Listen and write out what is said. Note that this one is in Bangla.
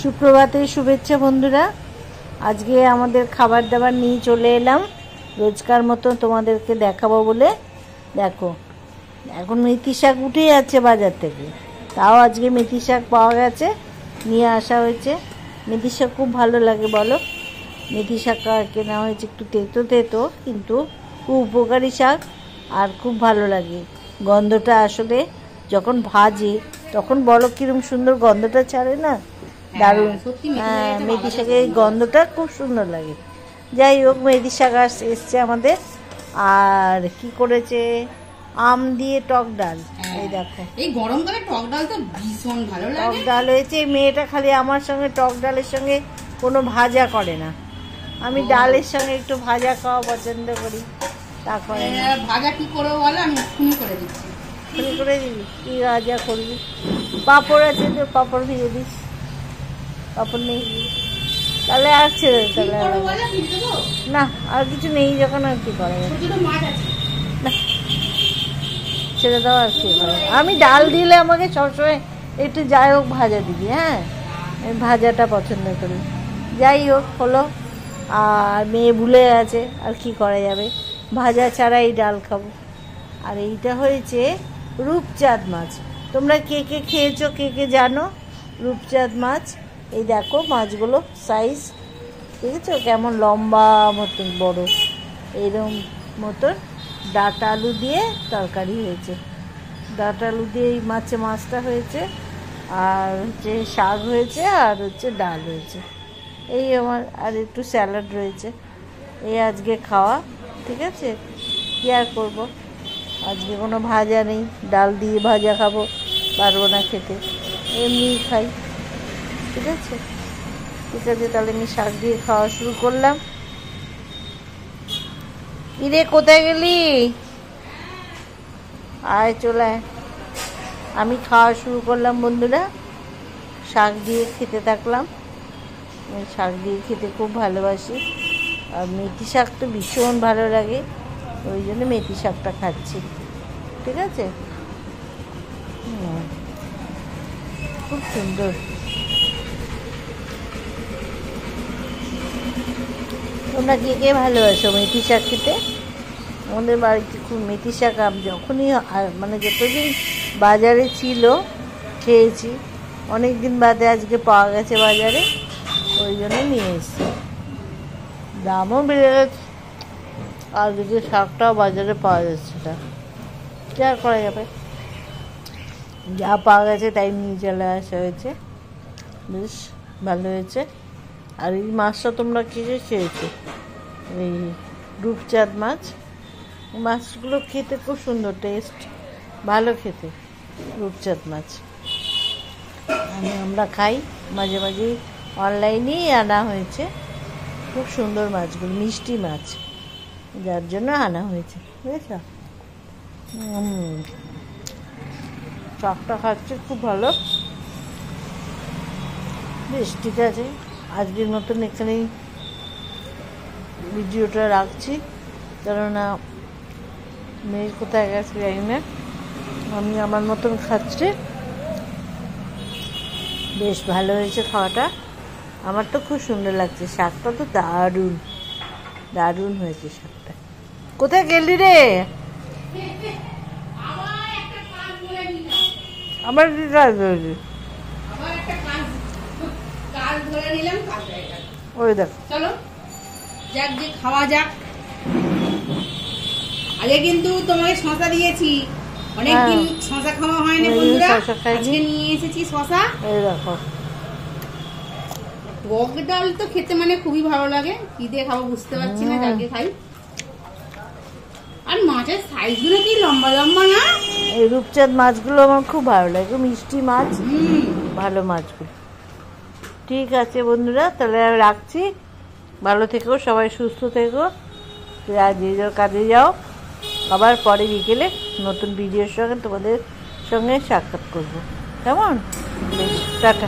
সুপ্রভাতের শুভেচ্ছা বন্ধুরা। আজকে আমাদের খাবার দাবার নিয়ে চলে এলাম রোজকার মতো তোমাদেরকে দেখাবো বলে। দেখো এখন মেথি শাক উঠে যাচ্ছে বাজার থেকে, তাও আজকে মেথি শাক পাওয়া গেছে, নিয়ে আসা হয়েছে। মেথি শাক খুব ভালো লাগে বলো। মেথি শাক কেনা হয়েছে, একটু তেতো তেতো কিন্তু খুব উপকারী শাক আর খুব ভালো লাগে। গন্ধটা আসলে যখন ভাজে তখন বলো কিরম সুন্দর গন্ধটা ছাড়ে না, দারুণ। হ্যাঁ, মেথি শাকের এই গন্ধটা খুব সুন্দর লাগে। যাই হোক, মেথি শাক এসছে আমাদের। আর কি করেছে, আম দিয়ে টক ডাল। এই দেখো, এই গরমকালে টক ডাল তো ভীষণ ভালো লাগে। টক ডাল হয়েছে। এই মেয়েটা খালি আমার সঙ্গে টক ডালের সঙ্গে কোনো ভাজা করে না, আমি ডালের সঙ্গে একটু ভাজা খাওয়া পছন্দ করি। তারপরে ভাজা কি করবো বলো, আমি এক্ষুনি করে দিচ্ছি। এক্ষুনি করে দিবি? কি ভাজা করবি? পাঁপড় আছে তো, পাঁপড় ভেজে দিস। পাঁপড় নেই তাহলে আর ছেড়ে, তাহলে না আর কিছু নেই যখন আর কি করা যাবে, না ছেড়ে দাও আর কি করা। আমি ডাল দিলে আমাকে সবসময় একটু যাই হোক ভাজা দিবি। হ্যাঁ, আমি ভাজাটা পছন্দ করি। যাই হোক হলো, আর মেয়ে ভুলে আছে, আর কি করা যাবে, ভাজা ছাড়া এই ডাল খাবো। আর এইটা হয়েছে রূপচাঁদ মাছ। তোমরা কে কে খেয়েছো, কে কে জানো রূপচাঁদ মাছ? এই দেখো মাছগুলো সাইজ দেখেছো কেমন লম্বা মতন বড়, এইরকম মতন। ডাঁটা আলু দিয়ে তরকারি হয়েছে, ডাঁটা আলু দিয়ে এই মাছটা হয়েছে, আর হচ্ছে শাক হয়েছে, আর হচ্ছে ডাল হয়েছে। এই আমার আর একটু স্যালাড রয়েছে। এই আজকে খাওয়া, ঠিক আছে। কী আর করবো, আজকে কোনো ভাজা নেই, ডাল দিয়ে ভাজা খাবো পারবো না খেতে, এমনিই খাই। ঠিক আছে, ঠিক আছে, তাহলে আমি শাক দিয়ে খাওয়া শুরু করলাম। ইরে কোথায় গেলি? আয় চলে আয়। আমি খাওয়া শুরু করলাম বন্ধুরা, শাক দিয়ে খেতে থাকলাম। আমি শাক দিয়ে খেতে খুব ভালোবাসি, আর মেথি শাক তো ভীষণ ভালো লাগে, ওই জন্য মেথি শাকটা খাচ্ছি। ঠিক আছে, খুব সুন্দর। তোমরা কে কে ভালোবাসো মেথি শাক খেতে? আমাদের বাড়িতে খুব মেথি শাক যখনই মানে যতদিন বাজারে ছিল খেয়েছি, অনেক দিন বাদে আজকে পাওয়া গেছে বাজারে, ওই জন্য নিয়ে এসেছি। দামও বেড়ে গেছে, আর যদি শাকটাও বাজারে পাওয়া যাচ্ছে না, কী আর করা যাবে, যা পাওয়া গেছে তাই নিয়ে চলে আসা হয়েছে। বেশ ভালো হয়েছে। আর এই মাছটা তোমরা কে কে খেয়েছো? এই রূপচাঁদ মাছ, মাছগুলো খেতে খুব সুন্দর, টেস্ট ভালো খেতে রূপচাঁদ মাছ। আমরা খাই মাঝে মাঝেই, অনলাইনেই আনা হয়েছে। খুব সুন্দর মাছগুলো, মিষ্টি মাছ, যার জন্য আনা হয়েছে, বুঝেছ। শাকটা খাচ্ছে খুব ভালো, বেশ ঠিক আছে। আজকের মতন এখানেই ভিডিওটা রাখছি, কেননা মেয়ের কোথায় গেছে জানি না, আমি আমার মতন খাচ্ছি। বেশ ভালো হয়েছে খাওয়াটা, আমার তো খুব সুন্দর লাগছে। শাকটা তো দারুণ দারুণ হয়েছে শাকটা। কোথায় গেলি রে? আমার কি কাজ হয়েছে? ওই দেখ, চলো যাক, যে খাওয়া যাক। আগে কিন্তু তোমাকে শশা দিয়েছি, অনেকদিন শশা খাওয়া হয় না বন্ধুরা, আজকে নিয়ে এসেছি শশা। এই দেখো, টক ডাল তো খেতে মানে খুবই ভালো লাগে, কি দিয়ে খাবো বুঝতে পারছি না, যাকে খাই। আর মাছের সাইজগুলো কি লম্বা লম্বা না? এই রূপচাঁদ মাছগুলো আমার খুব ভালো লাগে, মিষ্টি মাছ, ভালো মাছগুলো। ঠিক আছে বন্ধুরা, তাহলে আমি রাখছি। ভালো থেকো সবাই, সুস্থ থেকো, যে যার কাজে যাও। আবার পরে বিকেলে নতুন ভিডিওর সঙ্গে তোমাদের সঙ্গে সাক্ষাৎ করবো, কেমন? বেশ, টাটা।